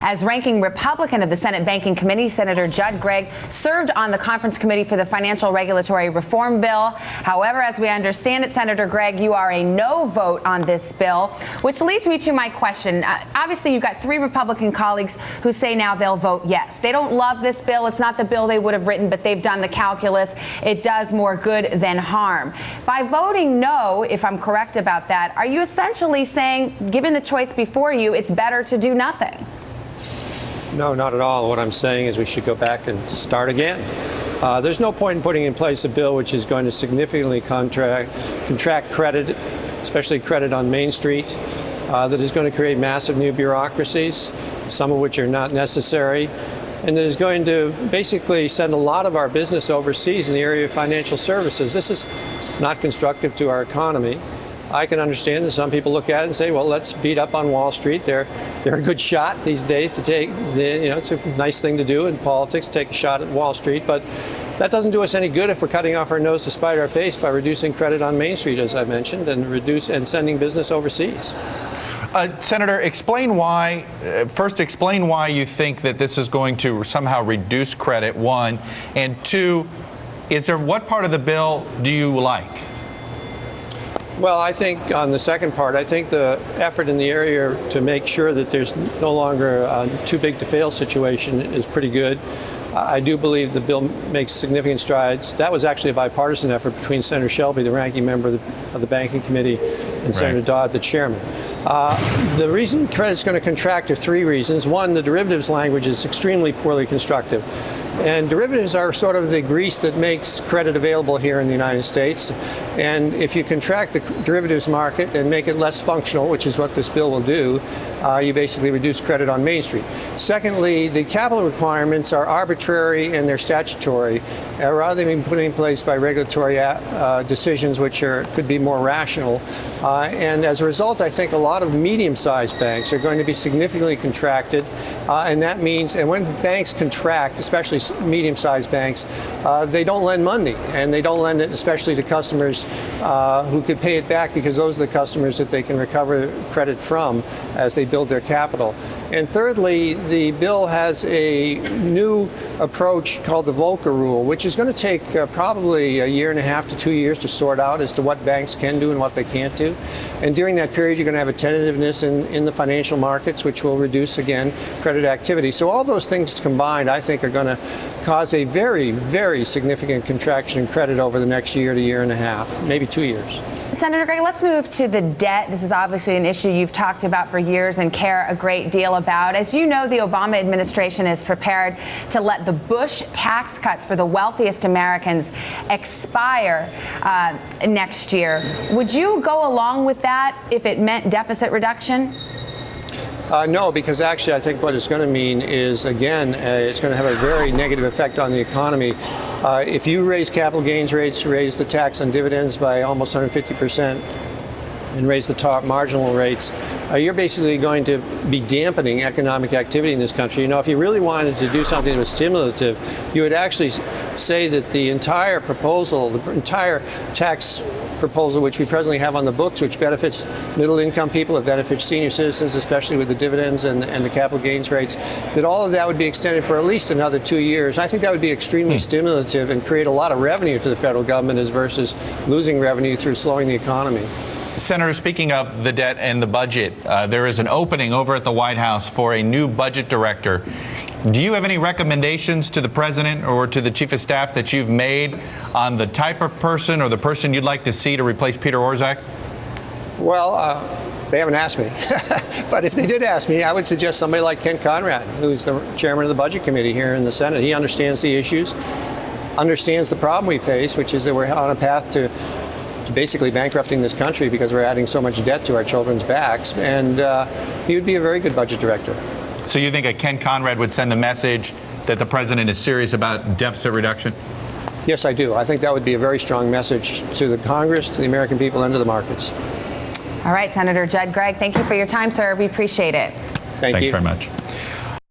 As ranking Republican of the Senate Banking Committee, Senator Gregg served on the Conference Committee for the Financial Regulatory Reform Bill. However, as we understand it, Senator Gregg, you are a no vote on this bill, which leads me to my question. Obviously, you've got 3 Republican colleagues who say now they'll vote yes. They don't love this bill. It's not the bill they would have written, but they've done the calculus. It does more good than harm. By voting no, if I'm correct about that, are you essentially saying, given the choice before you, it's better to do nothing? No, not at all. What I'm saying is we should go back and start again. There's no point in putting in place a bill which is going to significantly contract credit, especially credit on Main Street, that is going to create massive new bureaucracies, some of which are not necessary, and that is going to basically send a lot of our business overseas in the area of financial services. This is not constructive to our economy. I can understand that some people look at it and say, well, let's beat up on Wall Street. They're a good shot these days to take, it's a nice thing to do in politics, take a shot at Wall Street. But that doesn't do us any good if we're cutting off our nose to spite our face by reducing credit on Main Street, as I mentioned, and sending business overseas. Senator, explain why you think that this is going to somehow reduce credit, one, and two, what part of the bill do you like? Well, I think on the second part, I think the effort in the area to make sure that there's no longer a too big to fail situation is pretty good. I do believe the bill makes significant strides. That was actually a bipartisan effort between Senator Shelby, the ranking member of the Banking Committee, and Senator Dodd, the chairman. The reason credit's going to contract are 3 reasons. One, the derivatives language is extremely poorly constructive. And derivatives are sort of the grease that makes credit available here in the United States. And if you contract the derivatives market and make it less functional, which is what this bill will do, you basically reduce credit on Main Street. Secondly, the capital requirements are arbitrary and they're statutory, rather than being put in place by regulatory decisions which could be more rational. And as a result, I think a lot of medium-sized banks are going to be significantly contracted. And that means, and when banks contract, especially medium-sized banks, they don't lend money, and they don't lend it especially to customers who could pay it back, because those are the customers that they can recover credit from as they build their capital. And thirdly, the bill has a new approach called the Volcker Rule, which is going to take probably 1.5 to 2 years to sort out as to what banks can do and what they can't do. And during that period, you're going to have a tentativeness in the financial markets, which will reduce, again, credit activity. So all those things combined, I think, are going to cause a very, very significant contraction in credit over the next year to 1.5 years, maybe 2 years. Senator Gregg, let's move to the debt. This is obviously an issue you've talked about for years and care a great deal about. As you know, the Obama administration is prepared to let the Bush tax cuts for the wealthiest Americans expire next year. Would you go along with that if it meant deficit reduction? No, because actually I think what it's going to mean is, again, it's going to have a very negative effect on the economy. If you raise capital gains rates, raise the tax on dividends by almost 150%, and raise the top marginal rates, you're basically going to be dampening economic activity in this country. You know, if you really wanted to do something that was stimulative, you would actually say that the entire proposal, the entire tax proposal which we presently have on the books, which benefits middle-income people, it benefits senior citizens, especially with the dividends and the capital gains rates, that all of that would be extended for at least another 2 years. I think that would be extremely stimulative and create a lot of revenue to the federal government as versus losing revenue through slowing the economy. Senator, speaking of the debt and the budget, there is an opening over at the White House for a new budget director. Do you have any recommendations to the president or to the chief of staff that you've made on the type of person or the person you'd like to see to replace Peter Orszag? Well, they haven't asked me. But if they did ask me, I would suggest somebody like Ken Conrad, who's the chairman of the Budget Committee here in the Senate. He understands the issues, understands the problem we face, which is that we're on a path to basically bankrupting this country because we're adding so much debt to our children's backs. And he would be a very good budget director. So you think a Ken Conrad would send the message that the president is serious about deficit reduction? Yes, I do. I think that would be a very strong message to the Congress, to the American people, and to the markets. All right, Senator Gregg, thank you for your time, sir. We appreciate it. Thank you. Thanks very much.